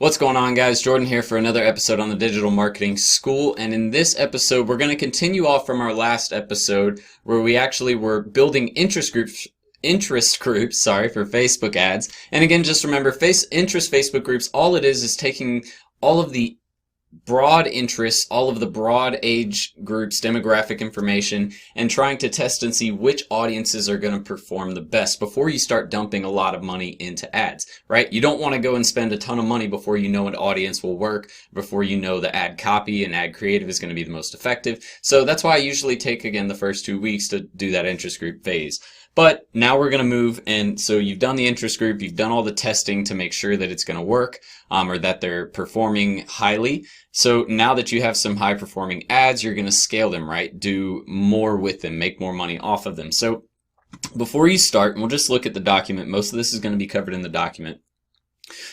What's going on, guys? Jordan here for another episode on the Digital Marketing School. And in this episode, we're going to continue off from our last episode where we actually were building interest groups for Facebook ads. And again, just remember, interest Facebook groups, all it is taking all of the broad interests, all of the broad age groups, demographic information, and trying to test and see which audiences are going to perform the best before you start dumping a lot of money into ads, right? You don't want to go and spend a ton of money before you know an audience will work, before you know the ad copy and ad creative is going to be the most effective. So that's why I usually take, again, the first 2 weeks to do that interest group phase. But now we're going to move, and so you've done the interest group, you've done all the testing to make sure that it's going to work, or that they're performing highly. So now that you have some high performing ads, you're going to scale them, right? Do more with them, make more money off of them. So before you start, and we'll just look at the document, most of this is going to be covered in the document.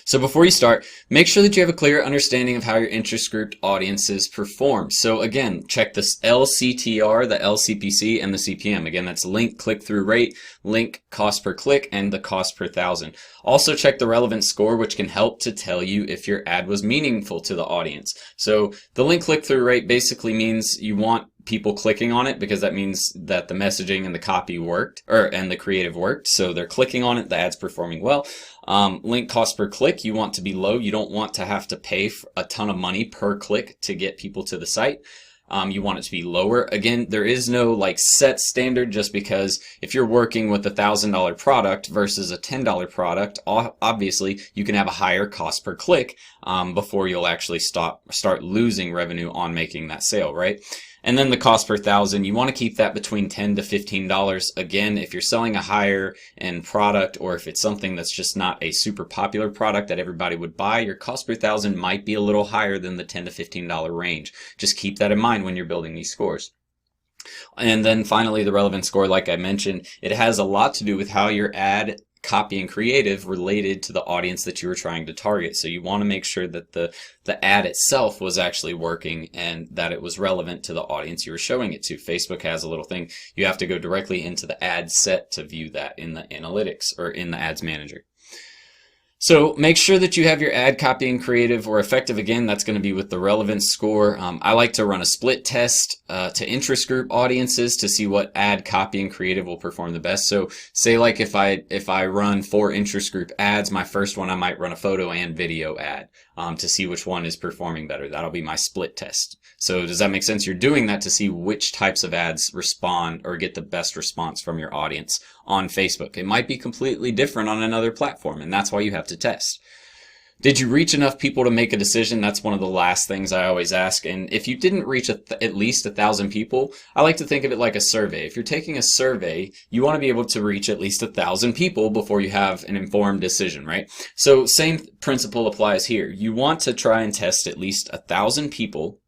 So before you start, make sure that you have a clear understanding of how your interest grouped audiences perform. So again, check this LCTR, the LCPC, and the CPM. Again, that's link click-through rate, link cost per click, and the cost per thousand. Also check the relevance score, which can help to tell you if your ad was meaningful to the audience. So the link click-through rate basically means you want people clicking on it because that means that the messaging and the copy worked, and the creative worked. So they're clicking on it, the ad's performing well. Link cost per click, you want to be low. You don't want to have to pay a ton of money per click to get people to the site. You want it to be lower. Again, there is no like set standard, just because if you're working with $1,000 product versus a $10 product, obviously you can have a higher cost per click before you'll actually start losing revenue on making that sale, right? And then the cost per thousand, you want to keep that between $10 to $15. Again, if you're selling a higher end product, or if it's something that's just not a super popular product that everybody would buy, your cost per thousand might be a little higher than the $10 to $15 range. Just keep that in mind when you're building these scores. And then finally, the relevance score, like I mentioned, it has a lot to do with how your ad copy and creative related to the audience that you were trying to target. So you want to make sure that the ad itself was actually working and that it was relevant to the audience you were showing it to. Facebook has a little thing. You have to go directly into the ad set to view that in the analytics or in the ads manager. So make sure that you have your ad copy and creative or effective. Again, that's going to be with the relevance score. I like to run a split test to interest group audiences to see what ad copy and creative will perform the best. So say like if I run 4 interest group ads, my first one I might run a photo and video ad to see which one is performing better. That'll be my split test. So does that make sense? You're doing that to see which types of ads respond or get the best response from your audience on Facebook. It might be completely different on another platform, and that's why you have to test. Did you reach enough people to make a decision? That's one of the last things I always ask. And if you didn't reach at least 1,000 people, I like to think of it like a survey. If you're taking a survey, you want to be able to reach at least 1,000 people before you have an informed decision, right? So same principle applies here. You want to try and test at least 1,000 people,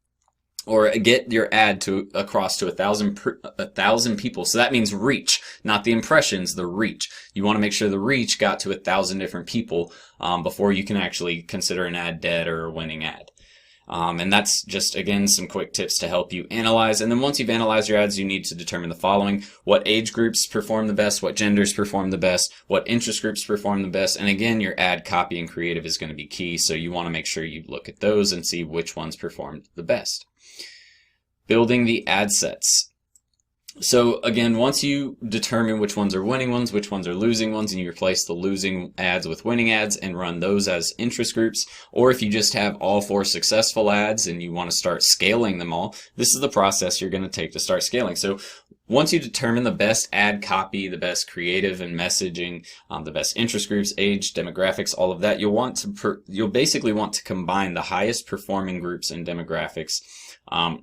or get your ad across to 1,000 people. So that means reach, not the impressions, the reach. You want to make sure the reach got to 1,000 different people before you can actually consider an ad dead or a winning ad. And that's just, again, some quick tips to help you analyze. And then once you've analyzed your ads, you need to determine the following: what age groups perform the best, what genders perform the best, what interest groups perform the best. And again, your ad copy and creative is going to be key. So you want to make sure you look at those and see which ones performed the best. Building the ad sets. So again, once you determine which ones are winning ones, which ones are losing ones, and you replace the losing ads with winning ads and run those as interest groups, or if you just have all 4 successful ads and you want to start scaling them all, this is the process you're going to take to start scaling. So once you determine the best ad copy, the best creative and messaging, the best interest groups, age, demographics, all of that, you'll basically want to combine the highest performing groups and demographics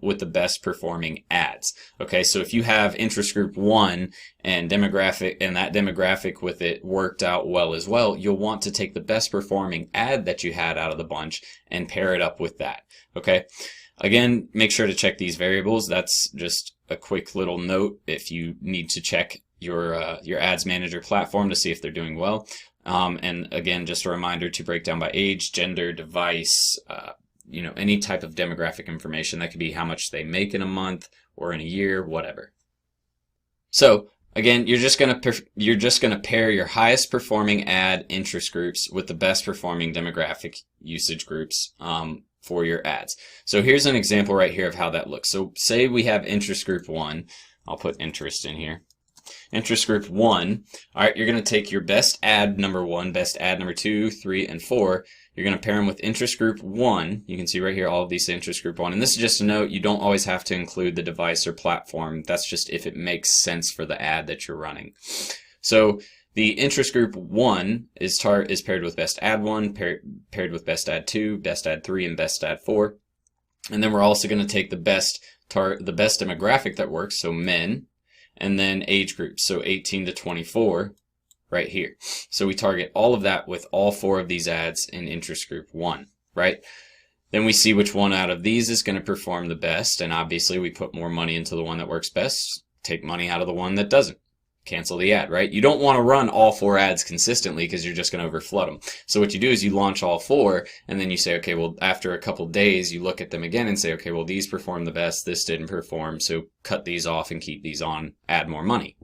with the best performing ads. Okay, so if you have interest group 1 and that demographic with it worked out well as well, you'll want to take the best performing ad that you had out of the bunch and pair it up with that. Okay, again, make sure to check these variables. That's just a quick little note if you need to check your ads manager platform to see if they're doing well. And again, just a reminder to break down by age, gender, device, any type of demographic information. That could be how much they make in a month or in a year, whatever. So again, you're just gonna pair your highest performing ad interest groups with the best performing demographic usage groups for your ads. So here's an example right here of how that looks. So say we have interest group 1. I'll put interest in here. Interest group 1. All right, you're going to take your best ad number 1, best ad number 2, 3, and 4. You're going to pair them with interest group 1. You can see right here all of these interest group 1. And this is just a note, you don't always have to include the device or platform. That's just if it makes sense for the ad that you're running. So the interest group 1 is paired with best ad 1, paired with best ad 2, best ad 3, and best ad 4. And then we're also going to take the best demographic that works, so men, and then age groups, so 18 to 24 right here. So we target all of that with all 4 of these ads in interest group 1, right? Then we see which one out of these is going to perform the best, and obviously we put more money into the one that works best, take money out of the one that doesn't. Cancel the ad, right? You don't want to run all 4 ads consistently because you're just going to overflood them. So what you do is you launch all 4, and then you say, okay, well, after a couple days, you look at them again and say, okay, well, these performed the best, this didn't perform, so cut these off and keep these on, add more money.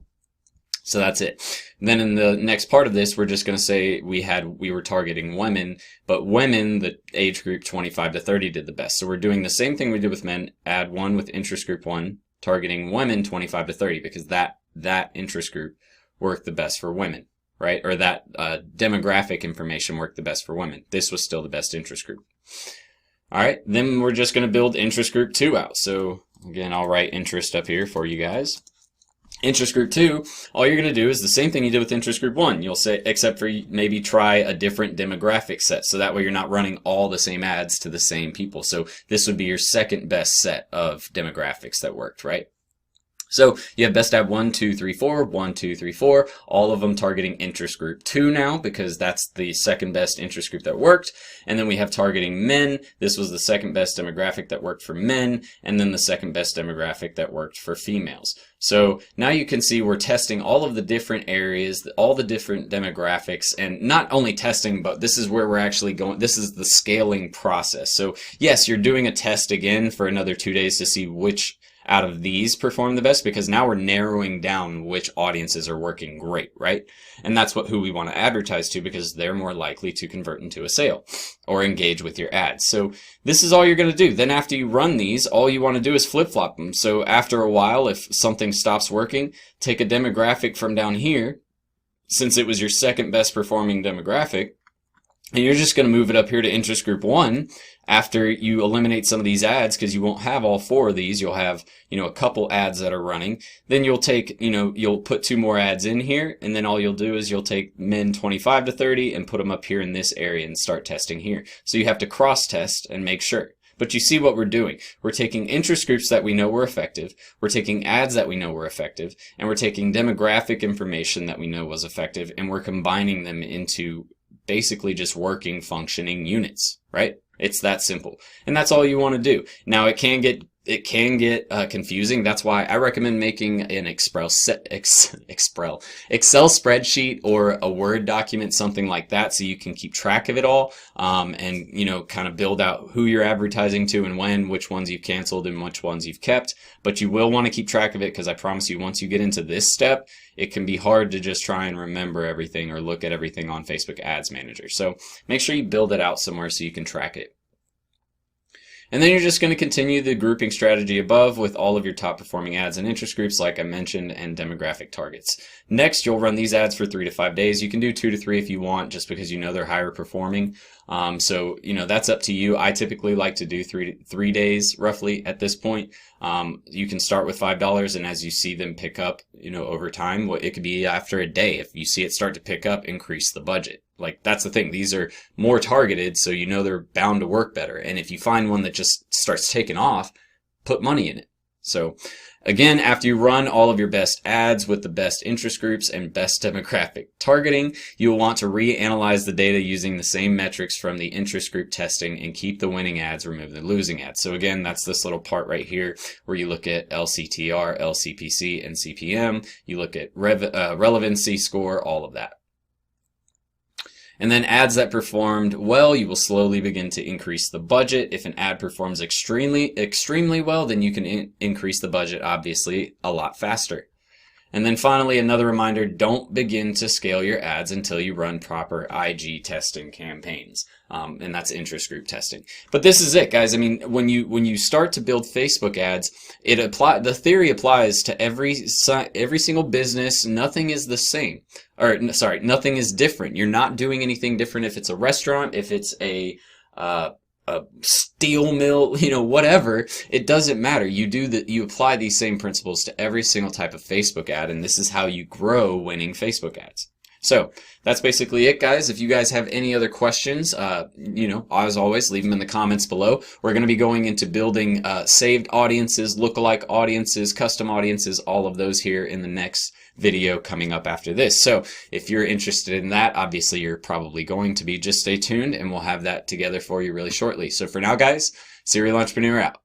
So that's it. And then in the next part of this, we're just going to say we were targeting women, but women, the age group 25 to 30 did the best. So we're doing the same thing we did with men, add 1 with interest group 1, targeting women 25 to 30 because that interest group worked the best for women, right? Or that demographic information worked the best for women. This was still the best interest group. All right, then we're just going to build interest group 2 out. So again, I'll write interest up here for you guys. Interest group 2, all you're going to do is the same thing you did with interest group 1. You'll say, except for maybe try a different demographic set. So that way you're not running all the same ads to the same people. So this would be your second best set of demographics that worked, right? So you have best ad 1, 2, 3, 4, 1, 2, 3, 4, all of them targeting interest group 2 now because that's the second best interest group that worked. And then we have targeting men. This was the second best demographic that worked for men, and then the second best demographic that worked for females. So now you can see we're testing all of the different areas, all the different demographics, and not only testing, but this is where we're actually going. This is the scaling process. So yes, you're doing a test again for another 2 days to see which out of these perform the best because now we're narrowing down which audiences are working great, right? And that's who we want to advertise to because they're more likely to convert into a sale or engage with your ads. So this is all you're going to do. Then after you run these, all you want to do is flip-flop them. So after a while, if something stops working, take a demographic from down here, since it was your second best performing demographic, and you're just going to move it up here to interest group 1 after you eliminate some of these ads because you won't have all 4 of these. You'll have, a couple ads that are running. Then you'll take, you'll put 2 more ads in here, and then all you'll do is you'll take men 25 to 30 and put them up here in this area and start testing here. So you have to cross test and make sure. But you see what we're doing. We're taking interest groups that we know were effective, we're taking ads that we know were effective, and we're taking demographic information that we know was effective, and we're combining them into basically just working, functioning units, right? It's that simple. And that's all you want to do. Now it can get confusing. That's why I recommend making an Excel spreadsheet or a Word document, something like that, so you can keep track of it all, and kind of build out who you're advertising to and when, which ones you've canceled and which ones you've kept. But you will want to keep track of it because I promise you, once you get into this step, it can be hard to just try and remember everything or look at everything on Facebook Ads Manager. So make sure you build it out somewhere so you can track it. And then you're just going to continue the grouping strategy above with all of your top performing ads and interest groups like I mentioned and demographic targets. Next, you'll run these ads for 3 to 5 days. You can do 2 to 3 if you want, just because they're higher performing. So that's up to you. I typically like to do 3 days roughly at this point. You can start with $5, and as you see them pick up, over time, it could be after a day. If you see it start to pick up, increase the budget. Like, that's the thing. These are more targeted, so they're bound to work better. And if you find one that just starts taking off, put money in it. So again, after you run all of your best ads with the best interest groups and best demographic targeting, you will want to reanalyze the data using the same metrics from the interest group testing and keep the winning ads, remove the losing ads. So again, that's this little part right here where you look at LCTR, LCPC, and CPM. You look at relevancy score, all of that. And then ads that performed well, you will slowly begin to increase the budget. If an ad performs extremely well, then you can increase the budget, obviously, a lot faster. And then finally, another reminder, don't begin to scale your ads until you run proper IG testing campaigns. And that's interest group testing. But this is it, guys. I mean, when you start to build Facebook ads, the theory applies to every single business. Nothing is the same. Or sorry, nothing is different. You're not doing anything different if it's a restaurant, if it's a steel mill, whatever. It doesn't matter. You apply these same principles to every single type of Facebook ad, and this is how you grow winning Facebook ads. So that's basically it, guys. If you guys have any other questions, as always, leave them in the comments below. We're going to be going into building saved audiences, lookalike audiences, custom audiences, all of those here in the next video coming up after this. So if you're interested in that, obviously you're probably going to be. Just stay tuned and we'll have that together for you really shortly. So for now, guys, Serial Entrepreneur out.